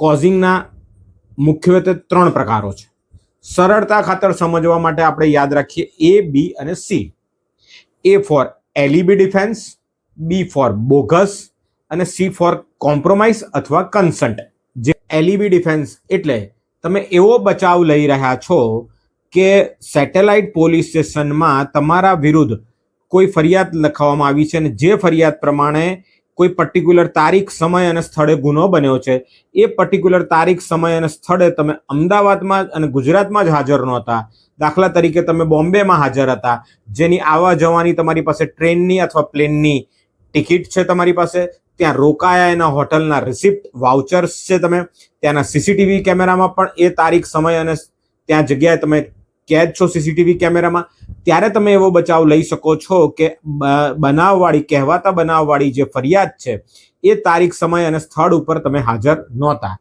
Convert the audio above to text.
કોઝિંગના મુખ્યત્વે 3 પ્રકારો છે. સરળતા ખાતર સમજવા માટે આપણે યાદ રાખીએ A, B અને C. A for alibi defence, B for bogus અને C ફોર કોમ્પ્રોમાઇઝ અથવા કન્સન્ટ. જે એલિબી ડિફેન્સ એટલે તમે એવો બચાવ લઈ રહ્યા છો કે સેટેલાઇટ પોલીસ સ્ટેશનમાં તમારા વિરુદ્ધ કોઈ ફરિયાદ લખવામાં આવી છે અને જે ફરિયાદ પ્રમાણે કોઈ પર્ટિક્યુલર તારીખ, સમય અને સ્થળે ગુનો બન્યો છે, એ પર્ટિક્યુલર તારીખ, સમય અને સ્થળે તમે અમદાવાદમાં અને ગુજરાતમાં જ હાજર નહોતા. દાખલા તરીકે તમે બોમ્બેમાં હાજર હતા, જેની આવવા જવાની તમારી પાસે ટ્રેનની અથવા પ્લેનની ટિકિટ છે, તમારી પાસે ત્યાં રોકાયા એના હોટલના રિસિપ્ટ, વાઉચર્સ છે, તમે ત્યાંના સીસીટીવી કેમેરામાં પણ એ તારીખ, સમય અને ત્યાં જગ્યાએ તમે કેદ છો સીસીટીવી કેમેરામાં, ત્યારે તમે એવો બચાવ લઈ શકો છો કે બનાવવાળી, કહેવાતા બનાવવાળી જે ફરિયાદ છે એ તારીખ, સમય અને સ્થળ ઉપર તમે હાજર નહોતા.